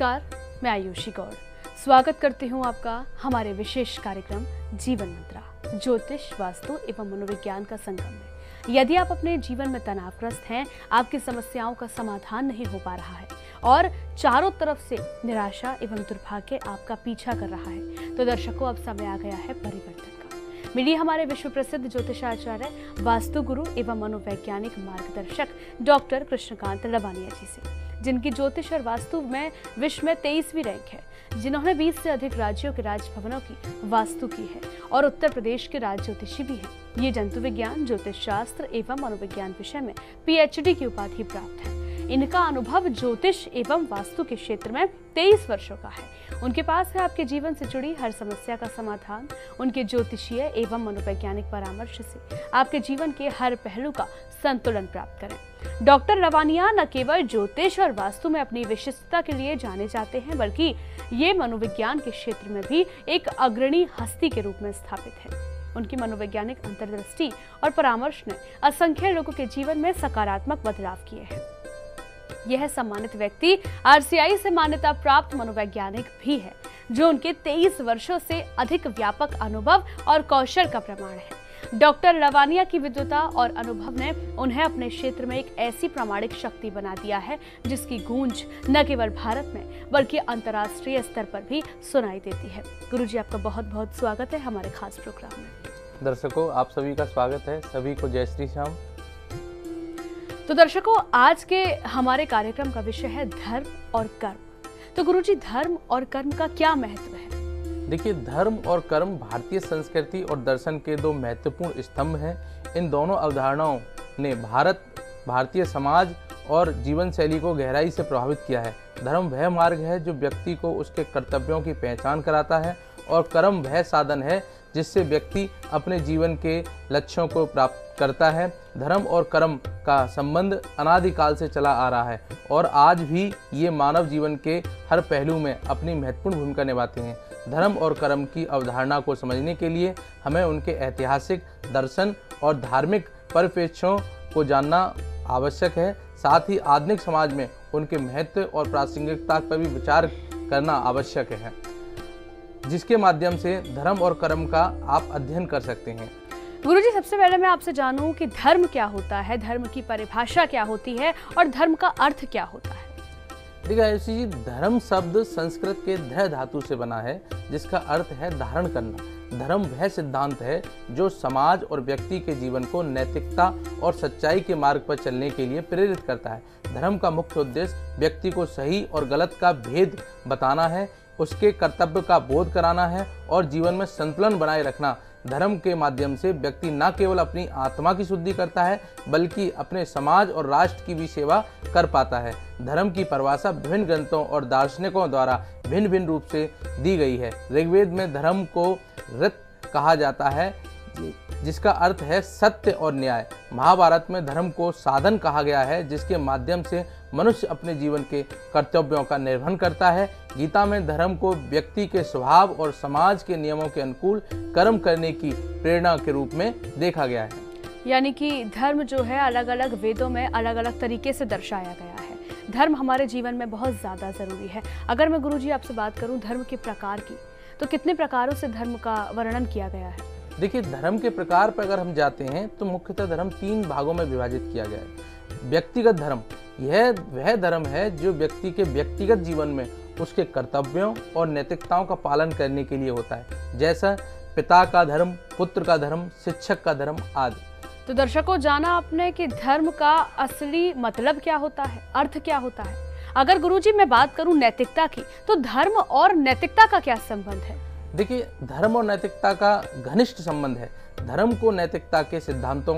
नमस्कार, मैं आयुषी गौड़ स्वागत करती हूँ आपका हमारे विशेष कार्यक्रम जीवन मंत्रा, ज्योतिष, वास्तु एवं मनोविज्ञान का संगम में। यदि आप अपने जीवन में तनावग्रस्त हैं, आपकी समस्याओं का समाधान नहीं हो पा रहा है और चारों तरफ से निराशा एवं दुर्भाग्य आपका पीछा कर रहा है, तो दर्शकों अब समय आ गया है परिवर्तन का। मिलिए हमारे विश्व प्रसिद्ध ज्योतिषाचार्य, वास्तु गुरु एवं मनोवैज्ञानिक मार्गदर्शक डॉक्टर कृष्णकांत लवानिया जी से, जिनकी ज्योतिष और वास्तु में विश्व में 23वीं रैंक है, जिन्होंने 20 से अधिक राज्यों के राजभवनों की वास्तु की है और उत्तर प्रदेश के राज ज्योतिषी भी हैं। ये जंतु विज्ञान, ज्योतिष शास्त्र एवं मनोविज्ञान विषय में PhD की उपाधि प्राप्त है। इनका अनुभव ज्योतिष एवं वास्तु के क्षेत्र में 23 वर्षों का है। उनके पास है आपके जीवन से जुड़ी हर समस्या का समाधान। उनके ज्योतिषीय एवं मनोवैज्ञानिक परामर्श से आपके जीवन के हर पहलू का संतुलन प्राप्त करें। डॉक्टर लवानिया न केवल ज्योतिष और वास्तु में अपनी विशिष्टता के लिए जाने जाते हैं, बल्कि ये मनोविज्ञान के क्षेत्र में भी एक अग्रणी हस्ती के रूप में स्थापित है। उनकी मनोवैज्ञानिक अंतर्दृष्टि और परामर्श ने असंख्य लोगों के जीवन में सकारात्मक बदलाव किए हैं। यह सम्मानित व्यक्ति RCI से मान्यता प्राप्त मनोवैज्ञानिक भी है, जो उनके 23 वर्षों से अधिक व्यापक अनुभव और कौशल का प्रमाण है। डॉक्टर लवानिया की विद्वता और अनुभव ने उन्हें अपने क्षेत्र में एक ऐसी प्रामाणिक शक्ति बना दिया है, जिसकी गूंज न केवल भारत में बल्कि अंतर्राष्ट्रीय स्तर पर भी सुनाई देती है। गुरुजी, आपका बहुत बहुत स्वागत है हमारे खास प्रोग्राम में। दर्शकों, आप सभी का स्वागत है। सभी को जय श्री श्याम। तो दर्शकों, आज के हमारे कार्यक्रम का विषय है धर्म और कर्म। तो गुरुजी, धर्म और कर्म का क्या महत्व है? देखिए, धर्म और कर्म भारतीय संस्कृति और दर्शन के दो महत्वपूर्ण स्तंभ हैं। इन दोनों अवधारणाओं ने भारतीय समाज और जीवन शैली को गहराई से प्रभावित किया है। धर्म वह मार्ग है जो व्यक्ति को उसके कर्तव्यों की पहचान कराता है, और कर्म वह साधन है जिससे व्यक्ति अपने जीवन के लक्ष्यों को प्राप्त करता है। धर्म और कर्म का संबंध अनादिकाल से चला आ रहा है और आज भी ये मानव जीवन के हर पहलू में अपनी महत्वपूर्ण भूमिका निभाते हैं। धर्म और कर्म की अवधारणा को समझने के लिए हमें उनके ऐतिहासिक, दर्शन और धार्मिक परिप्रेक्ष्यों को जानना आवश्यक है। साथ ही आधुनिक समाज में उनके महत्व और प्रासंगिकता पर भी विचार करना आवश्यक है, जिसके माध्यम से धर्म और कर्म का आप अध्ययन कर सकते हैं। गुरुजी, सबसे पहले मैं आपसे जानूं कि धर्म क्या होता है, धर्म की परिभाषा क्या होती है और धर्म का अर्थ क्या होता है? देखिए आयुषी जी, धर्म शब्द संस्कृत के ध धातु से बना है, जिसका अर्थ है धारण करना। धर्म वह सिद्धांत है जो समाज और व्यक्ति के जीवन को नैतिकता और सच्चाई के मार्ग पर चलने के लिए प्रेरित करता है। धर्म का मुख्य उद्देश्य व्यक्ति को सही और गलत का भेद बताना है, उसके कर्तव्य का बोध कराना है और जीवन में संतुलन बनाए रखना। धर्म के माध्यम से व्यक्ति न केवल अपनी आत्मा की शुद्धि करता है, बल्कि अपने समाज और राष्ट्र की भी सेवा कर पाता है। धर्म की परिभाषा विभिन्न ग्रंथों और दार्शनिकों द्वारा भिन्न भिन्न रूप से दी गई है। ऋग्वेद में धर्म को ऋत कहा जाता है, जिसका अर्थ है सत्य और न्याय। महाभारत में धर्म को साधन कहा गया है, जिसके माध्यम से मनुष्य अपने जीवन के कर्तव्यों का निर्वहन करता है। गीता में धर्म को व्यक्ति के स्वभाव और समाज के नियमों के अनुकूल कर्म करने की प्रेरणा के रूप में देखा गया है। यानी कि धर्म जो है अलग अलग वेदों में अलग अलग तरीके से दर्शाया गया है। धर्म हमारे जीवन में बहुत ज़्यादा ज़रूरी है। अगर मैं गुरुजी आपसे बात करूं धर्म के प्रकार की, तो कितने प्रकारों से धर्म का वर्णन किया गया है? देखिए, धर्म के प्रकार पर अगर हम जाते हैं तो मुख्यतः धर्म 3 भागों में विभाजित किया गया है। व्यक्तिगत धर्म, यह वह धर्म है जो व्यक्ति के व्यक्तिगत जीवन में उसके कर्तव्यों और नैतिकताओं का पालन करने के लिए होता है, जैसा पिता का धर्म, पुत्र का धर्म, शिक्षक का धर्म आदि। तो दर्शकों, जाना आपने कि धर्म का असली मतलब क्या होता है, अर्थ क्या होता है। अगर गुरुजी मैं बात करूं नैतिकता की, तो धर्म और नैतिकता का क्या संबंध है? देखिए, धर्म और नैतिकता का घनिष्ठ संबंध है। धर्म को नैतिकता के सिद्धांतों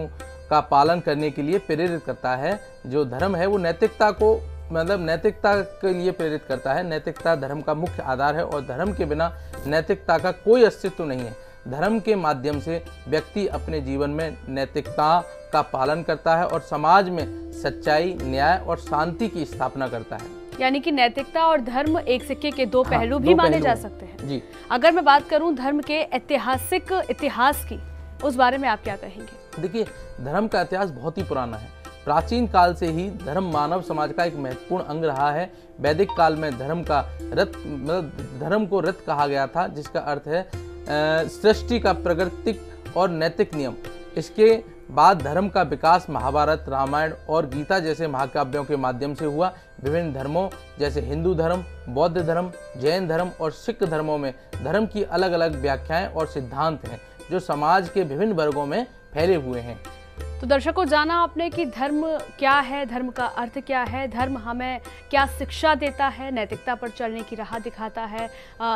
का पालन करने के लिए प्रेरित करता है। जो धर्म है वो नैतिकता को नैतिकता के लिए प्रेरित करता है। नैतिकता धर्म का मुख्य आधार है और धर्म के बिना नैतिकता का कोई अस्तित्व नहीं है। धर्म के माध्यम से व्यक्ति अपने जीवन में नैतिकता का पालन करता है और समाज में सच्चाई, न्याय और शांति की स्थापना करता है। यानी कि नैतिकता और धर्म एक सिक्के के दो पहलू भी माने जा सकते हैं जी। अगर मैं बात करूं धर्म के इतिहास की, उस बारे में आप क्या कहेंगे? देखिए, धर्म का इतिहास बहुत ही पुराना है। प्राचीन काल से ही धर्म मानव समाज का एक महत्वपूर्ण अंग रहा है। वैदिक काल में धर्म का रथ धर्म को रथ कहा गया था, जिसका अर्थ है सृष्टि का प्राकृतिक और नैतिक नियम। इसके बाद धर्म का विकास महाभारत, रामायण और गीता जैसे महाकाव्यों के माध्यम से हुआ। विभिन्न धर्मों जैसे हिंदू धर्म, बौद्ध धर्म, जैन धर्म और सिख धर्मों में धर्म की अलग अलग व्याख्याएं और सिद्धांत हैं, जो समाज के विभिन्न वर्गों में फैले हुए हैं। तो दर्शकों, जाना आपने कि धर्म क्या है, धर्म का अर्थ क्या है, धर्म हमें क्या शिक्षा देता है, नैतिकता पर चलने की राह दिखाता है,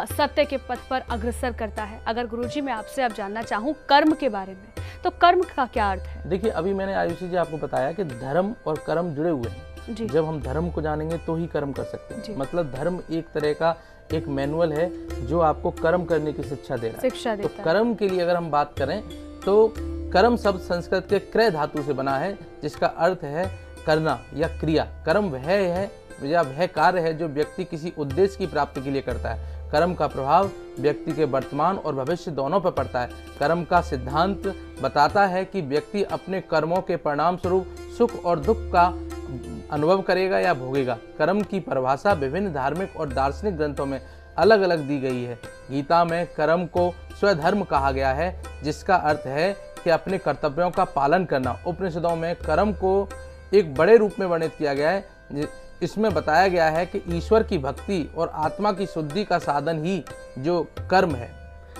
सत्य के पथ पर अग्रसर करता है। अगर गुरुजी मैं आपसे अब जानना चाहूँ कर्म के बारे में, तो कर्म का क्या अर्थ है? देखिए, अभी मैंने आयुषी जी आपको बताया कि धर्म और कर्म जुड़े हुए हैं। जब हम धर्म को जानेंगे तो ही कर्म कर सकते हैं। मतलब धर्म एक तरह का एक मैनुअल है जो आपको कर्म करने की शिक्षा दे रहा है। तो कर्म के लिए अगर हम बात करें तो कर्म शब्द संस्कृत के क्रय धातु से बना है, जिसका अर्थ है करना या क्रिया। कर्म वह है या वह कार्य है जो व्यक्ति किसी उद्देश्य की प्राप्ति के लिए करता है। कर्म का प्रभाव व्यक्ति के वर्तमान और भविष्य दोनों पर पड़ता है। कर्म का सिद्धांत बताता है कि व्यक्ति अपने कर्मों के परिणाम स्वरूप सुख और दुख का अनुभव करेगा या भोगेगा। कर्म की परिभाषा विभिन्न धार्मिक और दार्शनिक ग्रंथों में अलग अलग दी गई है। गीता में कर्म को स्वधर्म कहा गया है, जिसका अर्थ है कि अपने कर्तव्यों का पालन करना। उपनिषदों में कर्म को एक बड़े रूप में वर्णित किया गया है। इसमें बताया गया है कि ईश्वर की भक्ति और आत्मा की शुद्धि का साधन ही जो कर्म है।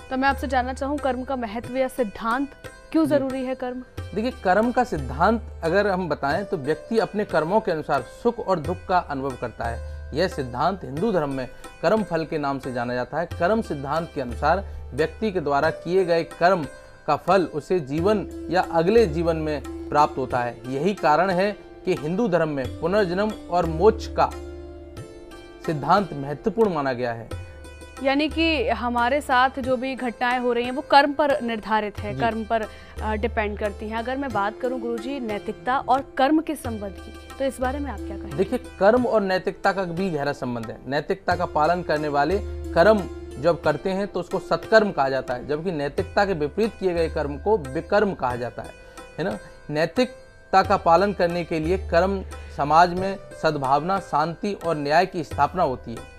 तो मैं आपसे जानना चाहूँ, कर्म का महत्व या सिद्धांत क्यों जरूरी है कर्म? देखिए, कर्म का सिद्धांत अगर हम बताएं तो व्यक्ति अपने कर्मों के अनुसार सुख और दुख का अनुभव करता है। यह सिद्धांत हिंदू धर्म में कर्म फल के नाम से जाना जाता है। कर्म सिद्धांत के अनुसार व्यक्ति के द्वारा किए गए कर्म का फल उसे जीवन या अगले जीवन में प्राप्त होता है। यही कारण है कि हिंदू धर्म में पुनर्जन्म और मोक्ष का सिद्धांत महत्वपूर्ण माना गया है। यानी कि हमारे साथ जो भी घटनाएं हो रही हैं वो कर्म पर निर्धारित है, कर्म पर डिपेंड करती हैं। अगर मैं बात करूं गुरुजी नैतिकता और कर्म के संबंध की, तो इस बारे में आप क्या कहेंगे? देखिए, कर्म और नैतिकता का भी गहरा संबंध है। नैतिकता का पालन करने वाले कर्म जब करते हैं तो उसको सत्कर्म कहा जाता है, जबकि नैतिकता के विपरीत किए गए कर्म को विकर्म कहा जाता है ना। नैतिकता का पालन करने के लिए कर्म समाज में सद्भावना, शांति और न्याय की स्थापना होती है।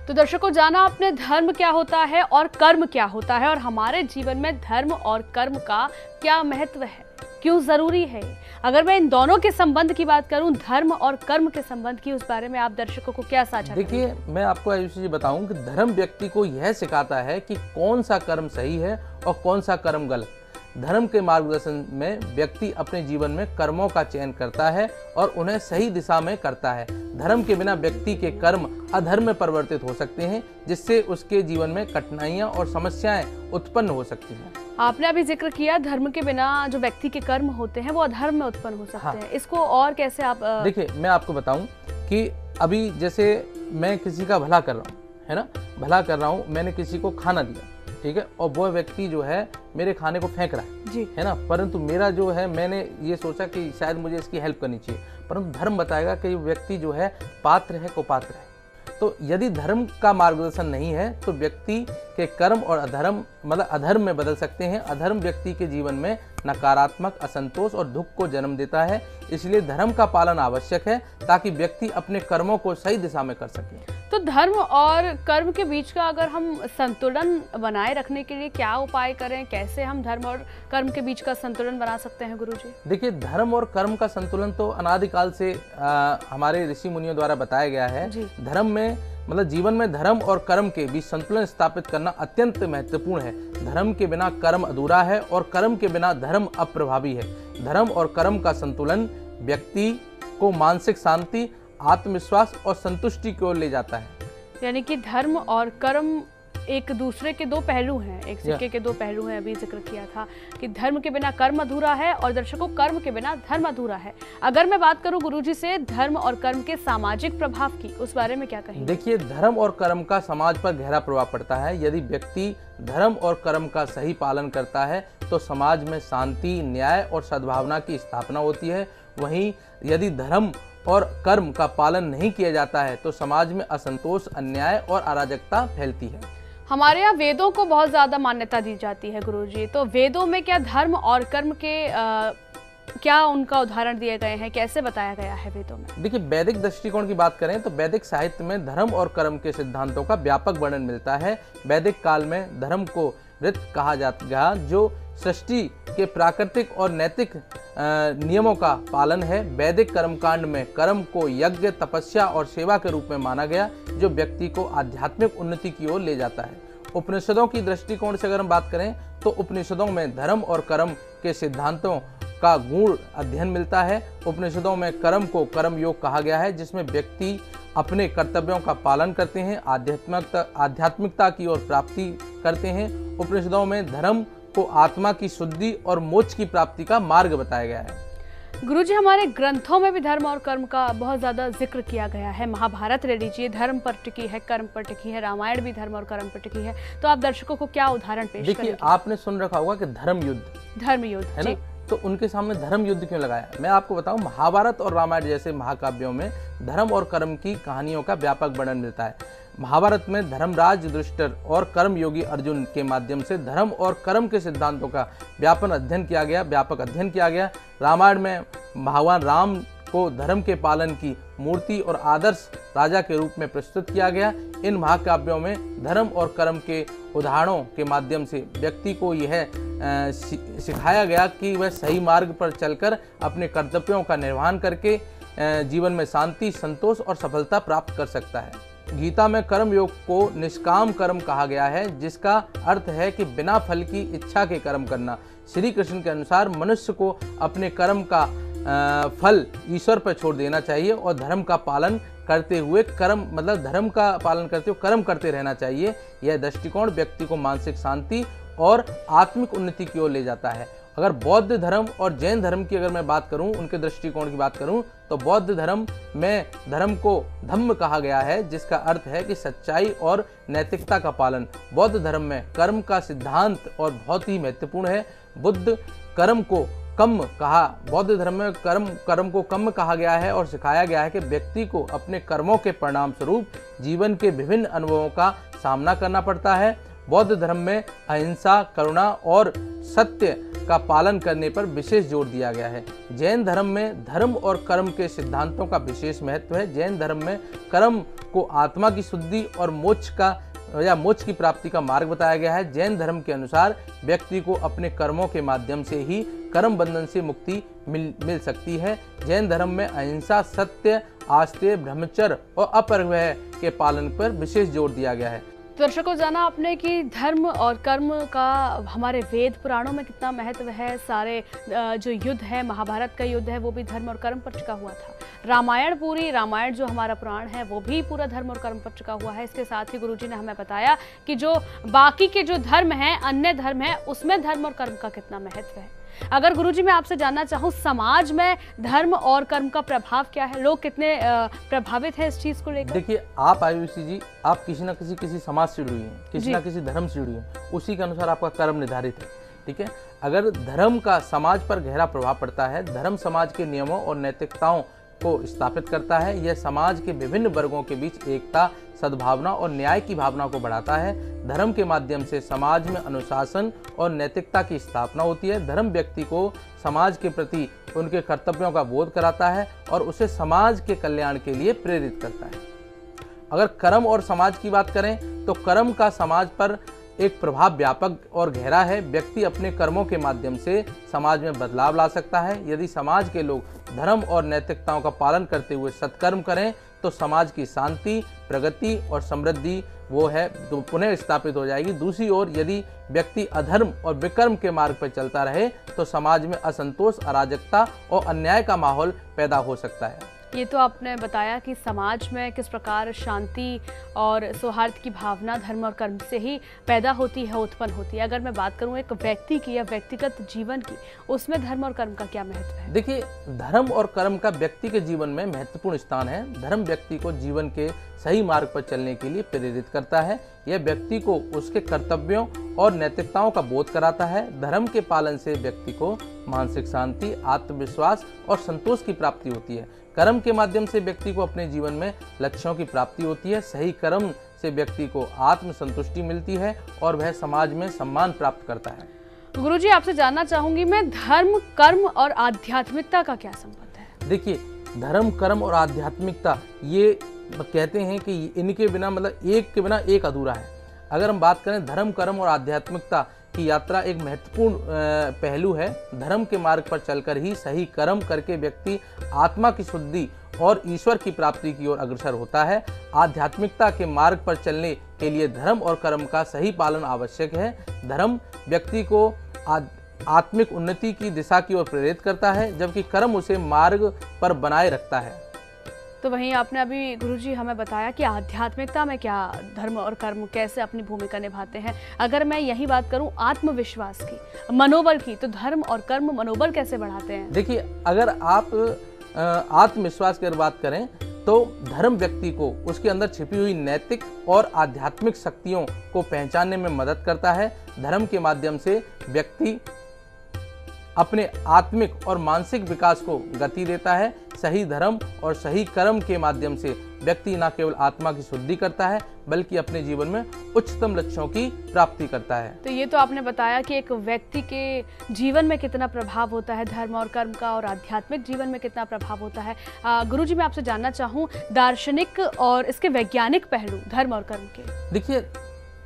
तो दर्शकों, जाना आपने धर्म क्या होता है और कर्म क्या होता है, और हमारे जीवन में धर्म और कर्म का क्या महत्व है, क्यों जरूरी है। अगर मैं इन दोनों के संबंध की बात करूं, धर्म और कर्म के संबंध की, उस बारे में आप दर्शकों को क्या साझा करेंगे? देखिए, मैं आपको आयुषी जी बताऊं कि धर्म व्यक्ति को यह सिखाता है कि कौन सा कर्म सही है और कौन सा कर्म गलत। धर्म के मार्गदर्शन में व्यक्ति अपने जीवन में कर्मों का चयन करता है और उन्हें सही दिशा में करता है। धर्म के बिना व्यक्ति के कर्म अधर्म में परिवर्तित हो सकते हैं, जिससे उसके जीवन में कठिनाइयां और समस्याएं उत्पन्न हो सकती हैं। आपने अभी जिक्र किया धर्म के बिना जो व्यक्ति के कर्म होते हैं वो अधर्म में उत्पन्न हो सकते हैं। इसको और कैसे आप देखिए, मैं आपको बताऊं कि अभी जैसे मैं किसी का भला कर रहा हूँ, है ना, भला कर रहा हूँ, मैंने किसी को खाना दिया, ठीक है, और वो व्यक्ति जो है मेरे खाने को फेंक रहा है जी, है ना, परंतु मेरा जो है मैंने ये सोचा कि शायद मुझे इसकी हेल्प करनी चाहिए, परंतु धर्म बताएगा कि व्यक्ति जो है पात्र है, कुपात्र है। तो यदि धर्म का मार्गदर्शन नहीं है तो व्यक्ति के कर्म और अधर्म मतलब अधर्म में बदल सकते हैं। अधर्म व्यक्ति के जीवन में नकारात्मक असंतोष और दुख को जन्म देता है। इसलिए धर्म का पालन आवश्यक है ताकि व्यक्ति अपने कर्मों को सही दिशा में कर सके। तो धर्म और कर्म के बीच का अगर हम संतुलन बनाए रखने के लिए क्या उपाय करें, कैसे हम धर्म और कर्म के बीच का संतुलन बना सकते हैं गुरुजी? देखिए, धर्म और कर्म का संतुलन तो अनादिकाल से हमारे ऋषि मुनियों द्वारा बताया गया है। धर्म में मतलब जीवन में धर्म और कर्म के बीच संतुलन स्थापित करना अत्यंत महत्वपूर्ण है। धर्म के बिना कर्म अधूरा है और कर्म के बिना धर्म अप्रभावी है। धर्म और कर्म का संतुलन व्यक्ति को मानसिक शांति, आत्मविश्वास और संतुष्टि की ओर ले जाता है। यानी कि धर्म और कर्म एक दूसरे के दो पहलू हैं, एक सिक्के के दो पहलू हैं। अभी जिक्र किया था कि धर्म के बिना कर्म अधूरा है और दर्शकों कर्म के बिना धर्म अधूरा है। अगर मैं बात करूं गुरुजी से धर्म और कर्म के सामाजिक प्रभाव की, उस बारे में क्या कहेंगे? देखिए, धर्म और कर्म का समाज पर गहरा प्रभाव पड़ता है। यदि व्यक्ति धर्म और कर्म का सही पालन करता है तो समाज में शांति, न्याय और सद्भावना की स्थापना होती है। वहीं यदि धर्म और कर्म का पालन नहीं किया जाता है तो समाज में असंतोष, अन्याय और अराजकता फैलती है। हमारे यहाँ वेदों को बहुत ज्यादा मान्यता दी जाती है गुरुजी, तो वेदों में क्या धर्म और कर्म के क्या उनका उदाहरण दिए गए हैं, कैसे बताया गया है वेदों में? देखिए, वैदिक दृष्टिकोण की बात करें तो वैदिक साहित्य में धर्म और कर्म के सिद्धांतों का व्यापक वर्णन मिलता है। वैदिक काल में धर्म को ऋत कहा जाता है, जो सृष्टि के प्राकृतिक और नैतिक नियमों का पालन है। वैदिक कर्मकांड में कर्म को यज्ञ, तपस्या और सेवा के रूप में माना गया, जो व्यक्ति को आध्यात्मिक उन्नति की ओर ले जाता है। उपनिषदों की दृष्टिकोण से अगर हम बात करें तो उपनिषदों में धर्म और कर्म के सिद्धांतों का गूढ़ अध्ययन मिलता है। उपनिषदों में कर्म को कर्म योग कहा गया है, जिसमें व्यक्ति अपने कर्तव्यों का पालन करते हैं, आध्यात्मिकता की ओर प्राप्ति करते हैं। उपनिषदों में धर्म को आत्मा की शुद्धि और मोक्ष की प्राप्ति का मार्ग बताया गया है। गुरुजी, हमारे ग्रंथों में भी धर्म और कर्म का बहुत ज्यादा जिक्र किया गया है। महाभारत ले लीजिए, धर्म पर टिकी है, कर्म पर टिकी है। रामायण भी धर्म और कर्म पर टिकी है। तो आप दर्शकों को क्या उदाहरण पेश करेंगे? देखिए, आपने सुन रखा होगा कि धर्म युद्ध है ना, तो उनके सामने धर्म युद्ध क्यों लगाया? मैं आपको बताऊं, महाभारत और रामायण जैसे महाकाव्यों में धर्म और कर्म की कहानियों का व्यापक वर्णन मिलता है। महाभारत में धर्मराज युधिष्ठिर और कर्मयोगी अर्जुन के माध्यम से धर्म और कर्म के सिद्धांतों का व्यापक अध्ययन किया गया। रामायण में भगवान राम को धर्म के पालन की मूर्ति और आदर्श राजा के रूप में प्रस्तुत किया गया। इन महाकाव्यों में धर्म और कर्म के उदाहरणों के माध्यम से व्यक्ति को यह सिखाया गया कि वह सही मार्ग पर चलकर अपने कर्तव्यों का निर्वहन करके जीवन में शांति, संतोष और सफलता प्राप्त कर सकता है। गीता में कर्म योग को निष्काम कर्म कहा गया है, जिसका अर्थ है कि बिना फल की इच्छा के कर्म करना। श्री कृष्ण के अनुसार मनुष्य को अपने कर्म का फल ईश्वर पर छोड़ देना चाहिए और धर्म का पालन करते हुए धर्म का पालन करते हुए कर्म करते रहना चाहिए। यह दृष्टिकोण व्यक्ति को मानसिक शांति और आत्मिक उन्नति की ओर ले जाता है। अगर बौद्ध धर्म और जैन धर्म की अगर मैं बात करूं, उनके दृष्टिकोण की बात करूं, तो बौद्ध धर्म में धर्म को धम्म कहा गया है, जिसका अर्थ है कि सच्चाई और नैतिकता का पालन। बौद्ध धर्म में कर्म का सिद्धांत और बहुत ही महत्वपूर्ण है। बौद्ध धर्म में कर्म को कम कहा गया है और सिखाया गया है कि व्यक्ति को अपने कर्मों के परिणाम स्वरूप जीवन के विभिन्न अनुभवों का सामना करना पड़ता है। बौद्ध धर्म में अहिंसा, करुणा और सत्य का पालन करने पर विशेष जोर दिया गया है। जैन धर्म में धर्म और कर्म के सिद्धांतों का विशेष महत्व है। जैन धर्म में कर्म को आत्मा की शुद्धि और मोक्ष की प्राप्ति का मार्ग बताया गया है। जैन धर्म के अनुसार व्यक्ति को अपने कर्मों के माध्यम से ही कर्म बंधन से मुक्ति मिल सकती है। जैन धर्म में अहिंसा, सत्य, आस्तेय, ब्रह्मचर्य और अपरिग्रह के पालन पर विशेष जोर दिया गया है। दर्शकों, जाना आपने कि धर्म और कर्म का हमारे वेद पुराणों में कितना महत्व है। सारे जो युद्ध है, महाभारत का युद्ध है, वो भी धर्म और कर्म पर टिका हुआ था। रामायण जो हमारा पुराण है, वो भी पूरा धर्म और कर्म पर टिका हुआ है। इसके साथ ही गुरुजी ने हमें बताया कि जो बाकी के जो धर्म हैं, अन्य धर्म है, उसमें धर्म और कर्म का कितना महत्व है। अगर गुरुजी मैं आपसे जानना चाहूँ, समाज में धर्म और कर्म का प्रभाव क्या है? लोग कितने प्रभावित हैं इस चीज को लेकर? देखिए, आप आयुषी जी, आप किसी न किसी समाज से जुड़ी हैं, किसी न किसी धर्म से जुड़ी हैं, उसी के अनुसार आपका कर्म निर्धारित है। ठीक है, अगर धर्म का समाज पर गहरा प्रभाव पड़ता है, धर्म समाज के नियमों और नैतिकताओं को स्थापित करता है। यह समाज के विभिन्न वर्गों के बीच एकता, सद्भावना और न्याय की भावना को बढ़ाता है। धर्म के माध्यम से समाज में अनुशासन और नैतिकता की स्थापना होती है। धर्म व्यक्ति को समाज के प्रति उनके कर्तव्यों का बोध कराता है और उसे समाज के कल्याण के लिए प्रेरित करता है। अगर कर्म और समाज की बात करें तो कर्म का समाज पर एक प्रभाव व्यापक और गहरा है। व्यक्ति अपने कर्मों के माध्यम से समाज में बदलाव ला सकता है। यदि समाज के लोग धर्म और नैतिकताओं का पालन करते हुए सत्कर्म करें तो समाज की शांति, प्रगति और समृद्धि तो पुनः स्थापित हो जाएगी। दूसरी ओर यदि व्यक्ति अधर्म और विकर्म के मार्ग पर चलता रहे तो समाज में असंतोष, अराजकता और अन्याय का माहौल पैदा हो सकता है। ये तो आपने बताया कि समाज में किस प्रकार शांति और सौहार्द की भावना धर्म और कर्म से ही पैदा होती है, उत्पन्न होती है। अगर मैं बात करूं एक व्यक्ति की या व्यक्तिगत जीवन की, उसमें धर्म और कर्म का क्या महत्व है? देखिए, धर्म और कर्म का व्यक्ति के जीवन में महत्वपूर्ण स्थान है। धर्म व्यक्ति को जीवन के सही मार्ग पर चलने के लिए प्रेरित करता है। यह व्यक्ति को उसके कर्तव्यों और नैतिकताओं का बोध कराता है। धर्म के पालन से व्यक्ति को मानसिक शांति, आत्मविश्वास और संतोष की प्राप्ति होती है। कर्म के माध्यम से व्यक्ति को अपने जीवन में लक्ष्यों की प्राप्ति होती है। सही कर्म से व्यक्ति को आत्म संतुष्टि मिलती है और वह समाज में सम्मान प्राप्त करता है। गुरुजी, आपसे जानना चाहूंगी मैं, धर्म, कर्म और आध्यात्मिकता का क्या संबंध है? देखिए, धर्म, कर्म और आध्यात्मिकता ये कहते हैं कि इनके बिना मतलब एक के बिना एक अधूरा है। अगर हम बात करें धर्म, कर्म और आध्यात्मिकता की यात्रा एक महत्वपूर्ण पहलू है। धर्म के मार्ग पर चलकर ही सही कर्म करके व्यक्ति आत्मा की शुद्धि और ईश्वर की प्राप्ति की ओर अग्रसर होता है। आध्यात्मिकता के मार्ग पर चलने के लिए धर्म और कर्म का सही पालन आवश्यक है। धर्म व्यक्ति को आत्मिक उन्नति की दिशा की ओर प्रेरित करता है, जबकि कर्म उसे मार्ग पर बनाए रखता है। तो वहीं आपने अभी गुरुजी हमें बताया कि आध्यात्मिकता में क्या धर्म और कर्म कैसे अपनी भूमिका निभाते हैं। अगर मैं यही बात करूं आत्मविश्वास की, मनोबल की, तो धर्म और कर्म मनोबल कैसे बढ़ाते हैं? देखिए, अगर आप आत्मविश्वास की बात करें तो धर्म व्यक्ति को उसके अंदर छिपी हुई नैतिक और आध्यात्मिक शक्तियों को पहचानने में मदद करता है। धर्म के माध्यम से व्यक्ति अपने आत्मिक और मानसिक विकास को गति देता है। सही धर्म और सही कर्म के माध्यम से व्यक्ति न केवल आत्मा की शुद्धि करता है बल्कि अपने जीवन में उच्चतम लक्ष्यों की प्राप्ति करता है। तो ये तो आपने बताया कि एक व्यक्ति के जीवन में कितना प्रभाव होता है धर्म और कर्म का, और आध्यात्मिक जीवन में कितना प्रभाव होता है। गुरुजी, मैं आपसे जानना चाहूँ दार्शनिक और इसके वैज्ञानिक पहलू धर्म और कर्म के। देखिए,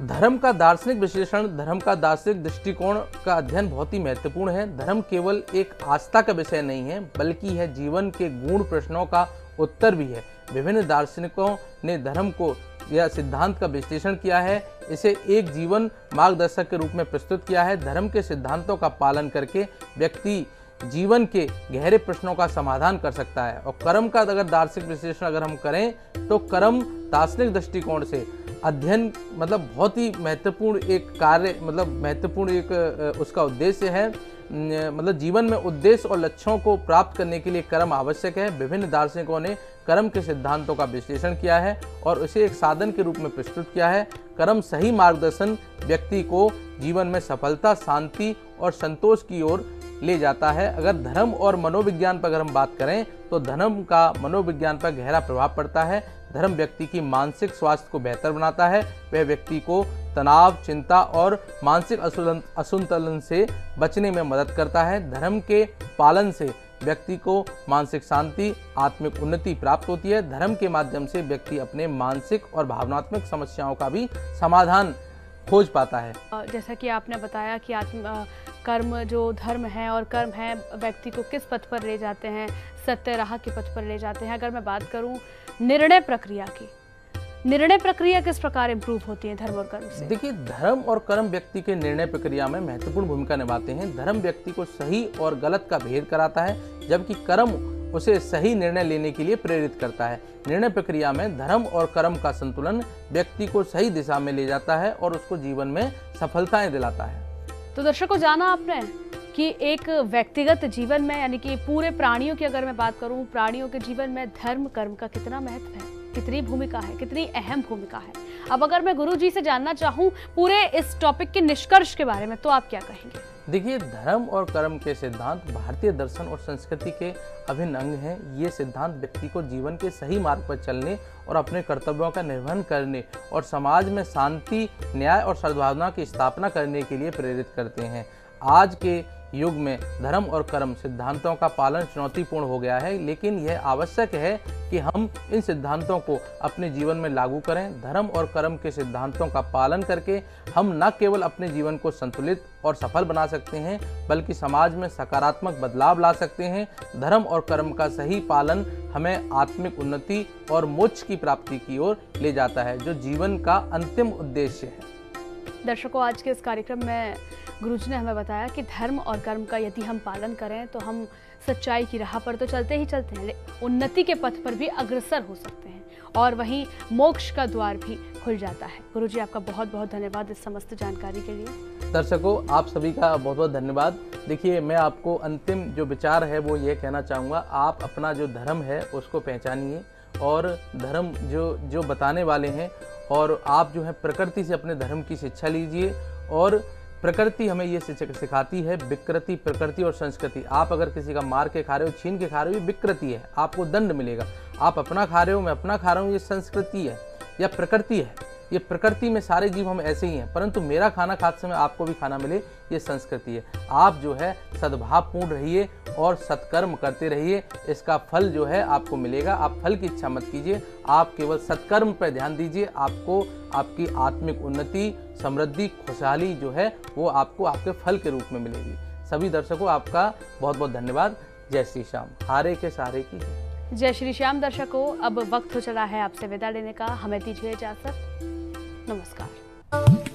धर्म का दार्शनिक विश्लेषण, धर्म का दार्शनिक दृष्टिकोण का अध्ययन बहुत ही महत्वपूर्ण है। धर्म केवल एक आस्था का विषय नहीं है बल्कि है जीवन के गूढ़ प्रश्नों का उत्तर भी है। विभिन्न दार्शनिकों ने धर्म को या सिद्धांत का विश्लेषण किया है, इसे एक जीवन मार्गदर्शक के रूप में प्रस्तुत किया है। धर्म के सिद्धांतों का पालन करके व्यक्ति जीवन के गहरे प्रश्नों का समाधान कर सकता है। और कर्म का अगर दार्शनिक विश्लेषण अगर हम करें तो कर्म दार्शनिक दृष्टिकोण से अध्ययन मतलब बहुत ही महत्वपूर्ण एक कार्य, मतलब महत्वपूर्ण एक उसका उद्देश्य है। मतलब जीवन में उद्देश्य और लक्ष्यों को प्राप्त करने के लिए कर्म आवश्यक है। विभिन्न दार्शनिकों ने कर्म के सिद्धांतों का विश्लेषण किया है और उसे एक साधन के रूप में प्रस्तुत किया है। कर्म सही मार्गदर्शन व्यक्ति को जीवन में सफलता, शांति और संतोष की ओर ले जाता है। अगर धर्म और मनोविज्ञान पर अगर हम बात करें तो धर्म का मनोविज्ञान पर गहरा प्रभाव पड़ता है। धर्म व्यक्ति की मानसिक स्वास्थ्य को बेहतर बनाता है। वह व्यक्ति को तनाव, चिंता और मानसिक असंतुलन से बचने में मदद करता है। धर्म के पालन से व्यक्ति को मानसिक शांति, आत्मिक उन्नति प्राप्त होती है। धर्म के माध्यम से व्यक्ति अपने मानसिक और भावनात्मक समस्याओं का भी समाधान खोज पाता है। जैसा कि आपने बताया कि कर्म जो धर्म है और कर्म है व्यक्ति को किस पथ पर ले जाते हैं, सत्य राह के पथ पर ले जाते हैं। अगर मैं बात करूं निर्णय प्रक्रिया की, निर्णय प्रक्रिया किस प्रकार इम्प्रूव होती है धर्म और कर्म से? देखिए, धर्म और कर्म व्यक्ति के निर्णय प्रक्रिया में महत्वपूर्ण भूमिका निभाते हैं। धर्म व्यक्ति को सही और गलत का भेद कराता है, जबकि कर्म उसे सही निर्णय लेने के लिए प्रेरित करता है। निर्णय प्रक्रिया में धर्म और कर्म का संतुलन व्यक्ति को सही दिशा में ले जाता है और उसको जीवन में सफलताएं दिलाता है। तो दर्शकों, जाना आपने कि एक व्यक्तिगत जीवन में, यानी कि पूरे प्राणियों की अगर मैं बात करूं, प्राणियों के जीवन में धर्म कर्म का कितना महत्व है, कितनी भूमिका है, कितनी अहम भूमिका है। अब अगर मैं गुरुजी से जानना चाहूं पूरे इस टॉपिक के निष्कर्ष के बारे में, तो आप क्या कहेंगे? देखिए, धर्म और कर्म के सिद्धांत भारतीय दर्शन और संस्कृति के अभिन्न अंग हैं। ये सिद्धांत व्यक्ति को जीवन के सही मार्ग पर चलने और अपने कर्तव्यों का निर्वहन करने और समाज में शांति, न्याय और सद्भावना की स्थापना करने के लिए प्रेरित करते हैं। आज के युग में धर्म और कर्म सिद्धांतों का पालन चुनौतीपूर्ण हो गया है, लेकिन यह आवश्यक है कि हम इन सिद्धांतों को अपने जीवन में लागू करें। धर्म और कर्म के सिद्धांतों का पालन करके हम न केवल अपने जीवन को संतुलित और सफल बना सकते हैं बल्कि समाज में सकारात्मक बदलाव ला सकते हैं। धर्म और कर्म का सही पालन हमें आत्मिक उन्नति और मोक्ष की प्राप्ति की ओर ले जाता है, जो जीवन का अंतिम उद्देश्य है। दर्शकों, आज के इस कार्यक्रम में गुरुजी ने हमें बताया कि धर्म और कर्म का यदि हम पालन करें तो हम सच्चाई की राह पर तो चलते ही चलते हैं, उन्नति के पथ पर भी अग्रसर हो सकते हैं और वहीं मोक्ष का द्वार भी खुल जाता है। गुरुजी, आपका बहुत बहुत धन्यवाद इस समस्त जानकारी के लिए। दर्शकों, आप सभी का बहुत बहुत धन्यवाद। देखिए, मैं आपको अंतिम जो विचार है वो ये कहना चाहूँगा, आप अपना जो धर्म है उसको पहचानिए और धर्म जो बताने वाले हैं, और आप जो है प्रकृति से अपने धर्म की शिक्षा लीजिए। और प्रकृति हमें ये सिखाती है विकृति, प्रकृति और संस्कृति। आप अगर किसी का मार के खा रहे हो, छीन के खा रहे हो, ये विकृति है, आपको दंड मिलेगा। आप अपना खा रहे हो, मैं अपना खा रहा हूँ, ये संस्कृति है या प्रकृति है। ये प्रकृति में सारे जीव हम ऐसे ही हैं, परंतु मेरा खाना खाते समय आपको भी खाना मिले, ये संस्कृति है। आप जो है सद्भावपूर्ण रहिए और सत्कर्म करते रहिए, इसका फल जो है आपको मिलेगा। आप फल की इच्छा मत कीजिए, आप केवल सत्कर्म पर ध्यान दीजिए। आपको आपकी आत्मिक उन्नति, समृद्धि, खुशहाली जो है वो आपको आपके फल के रूप में मिलेगी। सभी दर्शकों आपका बहुत बहुत धन्यवाद। जय श्री श्याम। हारे के सहारे की जय। जय श्री श्याम। दर्शकों, अब वक्त हो चला है आपसे विदा लेने का। हमें दीजिए इजाजत। नमस्कार।